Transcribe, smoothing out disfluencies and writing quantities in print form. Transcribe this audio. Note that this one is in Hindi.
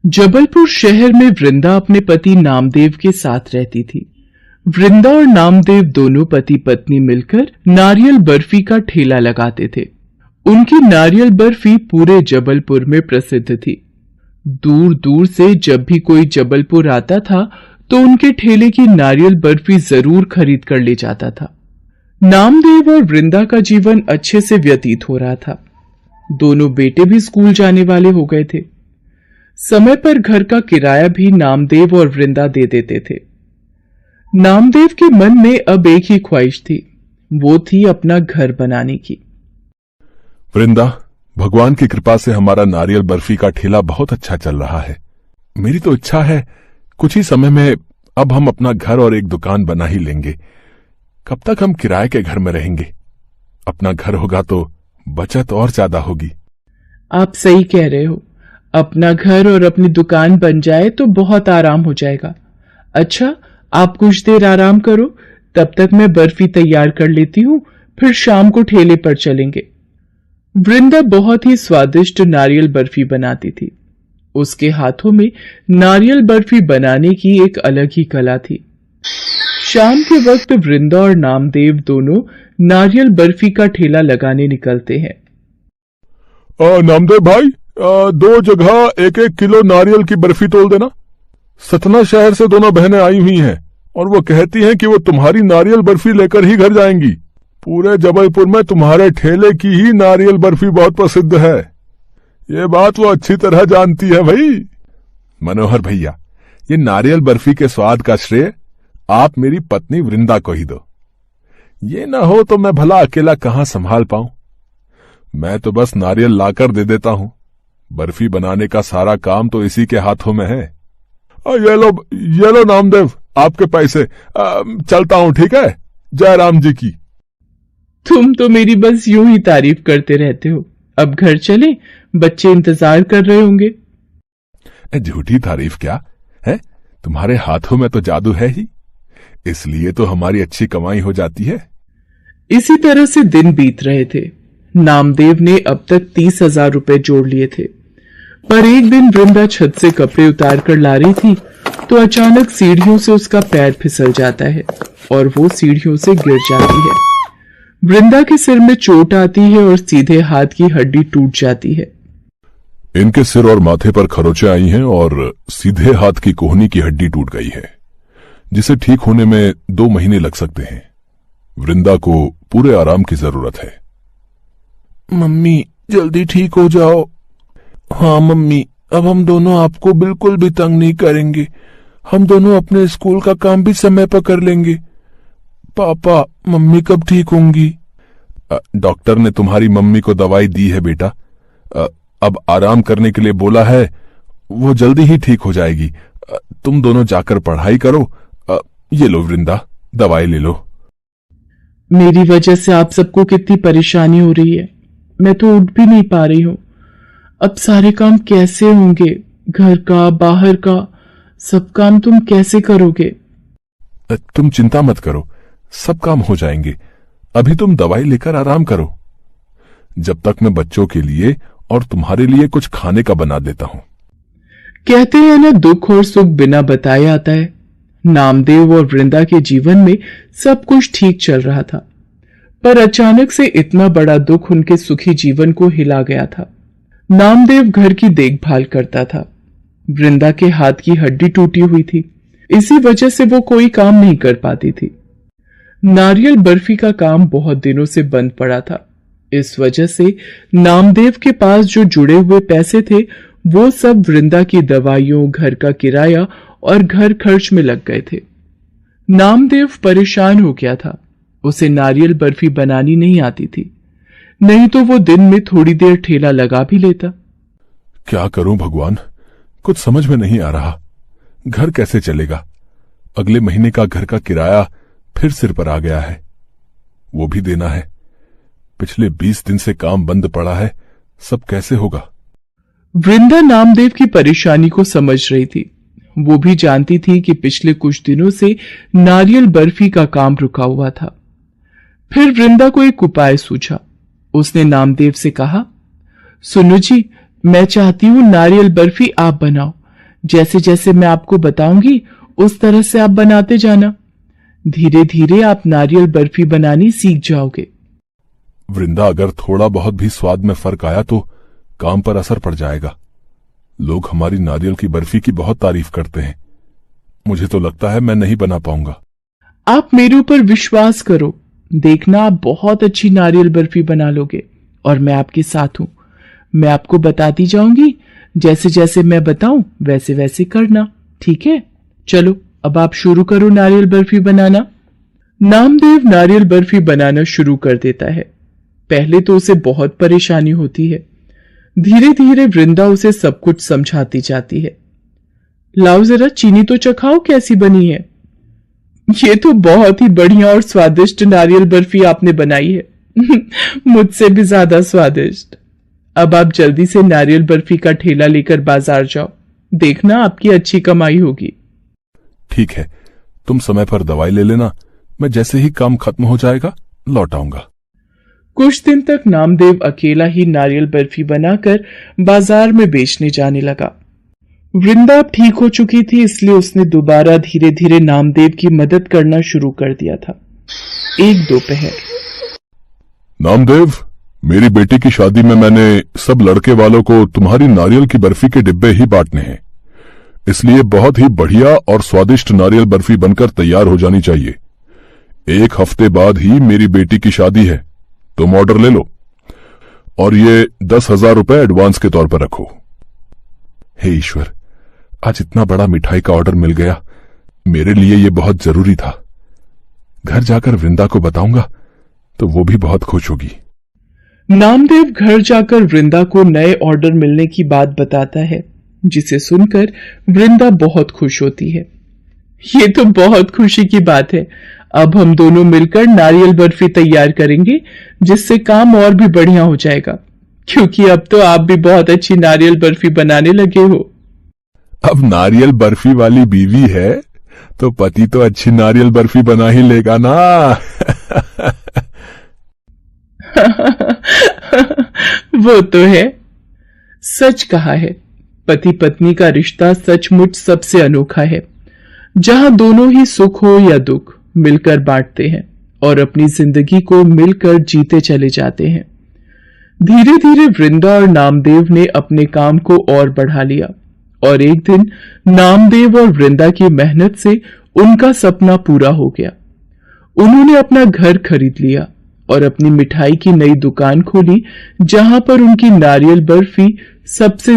जबलपुर शहर में वृंदा अपने पति नामदेव के साथ रहती थी। वृंदा और नामदेव दोनों पति पत्नी मिलकर नारियल बर्फी का ठेला लगाते थे। उनकी नारियल बर्फी पूरे जबलपुर में प्रसिद्ध थी। दूर दूर से जब भी कोई जबलपुर आता था तो उनके ठेले की नारियल बर्फी जरूर खरीद कर ले जाता था। नामदेव और वृंदा का जीवन अच्छे से व्यतीत हो रहा था। दोनों बेटे भी स्कूल जाने वाले हो गए थे। समय पर घर का किराया भी नामदेव और वृंदा दे देते थे। नामदेव के मन में अब एक ही ख्वाहिश थी, वो थी अपना घर बनाने की। वृंदा, भगवान की कृपा से हमारा नारियल बर्फी का ठेला बहुत अच्छा चल रहा है। मेरी तो इच्छा है कुछ ही समय में अब हम अपना घर और एक दुकान बना ही लेंगे। कब तक हम किराए के घर में रहेंगे? अपना घर होगा तो बचत और ज्यादा होगी। आप सही कह रहे हो। अपना घर और अपनी दुकान बन जाए तो बहुत आराम हो जाएगा। अच्छा, आप कुछ देर आराम करो, तब तक मैं बर्फी तैयार कर लेती हूँ, फिर शाम को ठेले पर चलेंगे। वृंदा बहुत ही स्वादिष्ट नारियल बर्फी बनाती थी। उसके हाथों में नारियल बर्फी बनाने की एक अलग ही कला थी। शाम के वक्त वृंदा और नामदेव दोनों नारियल बर्फी का ठेला लगाने निकलते हैं। नामदेव भाई, 2 जगह 1-1 किलो नारियल की बर्फी तोल देना। सतना शहर से दोनों बहनें आई हुई हैं और वो कहती हैं कि वो तुम्हारी नारियल बर्फी लेकर ही घर जाएंगी। पूरे जबलपुर में तुम्हारे ठेले की ही नारियल बर्फी बहुत प्रसिद्ध है। ये बात वो अच्छी तरह जानती है भाई। मनोहर भैया, ये नारियल बर्फी के स्वाद का श्रेय आप मेरी पत्नी वृंदा को ही दो। ये ना हो तो मैं भला अकेला कहां संभाल पाऊं। मैं तो बस नारियल लाकर दे देता हूं। बर्फी बनाने का सारा काम तो इसी के हाथों में है। ये लो नामदेव, आपके पैसे। चलता हूं, ठीक है? जय राम जी की। तुम तो मेरी बस यूं ही तारीफ करते रहते हो। अब घर चले, बच्चे इंतजार कर रहे होंगे। झूठी तारीफ क्या है? तुम्हारे हाथों में तो जादू है ही, इसलिए तो हमारी अच्छी कमाई हो जाती है। इसी तरह से दिन बीत रहे थे। नामदेव ने अब तक 30,000 रुपए जोड़ लिए थे। पर एक दिन वृंदा छत से कपड़े उतार कर ला रही थी तो अचानक सीढ़ियों से उसका पैर फिसल जाता है और वो सीढ़ियों से गिर जाती है। वृंदा के सिर में चोट आती है और सीधे हाथ की हड्डी टूट जाती है। इनके सिर और माथे पर खरोंचे आई हैं और सीधे हाथ की कोहनी की हड्डी टूट गई है, जिसे ठीक होने में 2 महीने लग सकते हैं। वृंदा को पूरे आराम की जरूरत है। मम्मी, जल्दी ठीक हो जाओ। हाँ मम्मी, अब हम दोनों आपको बिल्कुल भी तंग नहीं करेंगे। हम दोनों अपने स्कूल का काम भी समय पर कर लेंगे। पापा, मम्मी कब ठीक होंगी? डॉक्टर ने तुम्हारी मम्मी को दवाई दी है बेटा। अब आराम करने के लिए बोला है। वो जल्दी ही ठीक हो जाएगी। तुम दोनों जाकर पढ़ाई करो। ये लो वृंदा, दवाई ले लो। मेरी वजह से आप सबको कितनी परेशानी हो रही है। मैं तो उठ भी नहीं पा रही हूँ। अब सारे काम कैसे होंगे? घर का, बाहर का, सब काम तुम कैसे करोगे? तुम चिंता मत करो, सब काम हो जाएंगे। अभी तुम दवाई लेकर आराम करो, जब तक मैं बच्चों के लिए और तुम्हारे लिए कुछ खाने का बना देता हूं। कहते हैं ना, दुख और सुख बिना बताए आता है। नामदेव और वृंदा के जीवन में सब कुछ ठीक चल रहा था, पर अचानक से इतना बड़ा दुख उनके सुखी जीवन को हिला गया था। नामदेव घर की देखभाल करता था। वृंदा के हाथ की हड्डी टूटी हुई थी, इसी वजह से वो कोई काम नहीं कर पाती थी। नारियल बर्फी का काम बहुत दिनों से बंद पड़ा था। इस वजह से नामदेव के पास जो जुड़े हुए पैसे थे वो सब वृंदा की दवाइयों, घर का किराया और घर खर्च में लग गए थे। नामदेव परेशान हो गया था। उसे नारियल बर्फी बनानी नहीं आती थी, नहीं तो वो दिन में थोड़ी देर ठेला लगा भी लेता। क्या करूं भगवान, कुछ समझ में नहीं आ रहा। घर कैसे चलेगा? अगले महीने का घर का किराया फिर सिर पर आ गया है, वो भी देना है। पिछले 20 दिन से काम बंद पड़ा है, सब कैसे होगा? वृंदा नामदेव की परेशानी को समझ रही थी। वो भी जानती थी कि पिछले कुछ दिनों से नारियल बर्फी का काम रुका हुआ था। फिर वृंदा को एक उपाय सूझा। उसने नामदेव से कहा, सुनो जी, मैं चाहती हूं नारियल बर्फी आप बनाओ। जैसे जैसे मैं आपको बताऊंगी उस तरह से आप बनाते जाना। धीरे धीरे आप नारियल बर्फी बनानी सीख जाओगे। वृंदा, अगर थोड़ा बहुत भी स्वाद में फर्क आया तो काम पर असर पड़ जाएगा। लोग हमारी नारियल की बर्फी की बहुत तारीफ करते हैं। मुझे तो लगता है मैं नहीं बना पाऊंगा। आप मेरे ऊपर विश्वास करो, देखना आप बहुत अच्छी नारियल बर्फी बना लोगे और मैं आपके साथ हूं। मैं आपको बताती जाऊंगी, जैसे जैसे मैं बताऊं वैसे वैसे करना, ठीक है? चलो अब आप शुरू करो नारियल बर्फी बनाना। नामदेव नारियल बर्फी बनाना शुरू कर देता है। पहले तो उसे बहुत परेशानी होती है। धीरे धीरे वृंदा उसे सब कुछ समझाती जाती है। लाओ जरा चीनी तो चखाओ कैसी बनी है। ये तो बहुत ही बढ़िया और स्वादिष्ट नारियल बर्फी आपने बनाई है मुझसे भी ज्यादा स्वादिष्ट। अब आप जल्दी से नारियल बर्फी का ठेला लेकर बाजार जाओ, देखना आपकी अच्छी कमाई होगी। ठीक है, तुम समय पर दवाई ले लेना। मैं जैसे ही काम खत्म हो जाएगा लौट आऊंगा। कुछ दिन तक नामदेव अकेला ही नारियल बर्फी बनाकर बाजार में बेचने जाने लगा। वृंदा ठीक हो चुकी थी, इसलिए उसने दोबारा धीरे धीरे नामदेव की मदद करना शुरू कर दिया था। एक दोपहर। नामदेव, मेरी बेटी की शादी में मैंने सब लड़के वालों को तुम्हारी नारियल की बर्फी के डिब्बे ही बांटने हैं, इसलिए बहुत ही बढ़िया और स्वादिष्ट नारियल बर्फी बनकर तैयार हो जानी चाहिए। 1 हफ्ते बाद ही मेरी बेटी की शादी है, तुम ऑर्डर ले लो और ये 10,000 रुपए एडवांस के तौर पर रखो। हे ईश्वर, आज इतना बड़ा मिठाई का ऑर्डर मिल गया। मेरे लिए ये बहुत जरूरी था। घर जाकर वृंदा को बताऊंगा तो वो भी बहुत खुश होगी। नामदेव घर जाकर वृंदा को नए ऑर्डर मिलने की बात बताता है, जिसे सुनकर वृंदा बहुत खुश होती है। ये तो बहुत खुशी की बात है। अब हम दोनों मिलकर नारियल बर्फी तैयार करेंगे, जिससे काम और भी बढ़िया हो जाएगा, क्योंकि अब तो आप भी बहुत अच्छी नारियल बर्फी बनाने लगे हो। अब नारियल बर्फी वाली बीवी है तो पति तो अच्छी नारियल बर्फी बना ही लेगा ना। वो तो है, सच कहा है। पति पत्नी का रिश्ता सचमुच सबसे अनोखा है, जहां दोनों ही सुख हो या दुख मिलकर बांटते हैं और अपनी जिंदगी को मिलकर जीते चले जाते हैं। धीरे धीरे वृंदा और नामदेव ने अपने काम को और बढ़ा लिया और एक दिन नामदेव और वृंदा की मेहनत से उनका सपना पूरा हो गया। उन्होंने अपना घर खरीद लिया और अपनी मिठाई की नई दुकान खोली, जहां पर उनकी नारियल बर्फी सबसे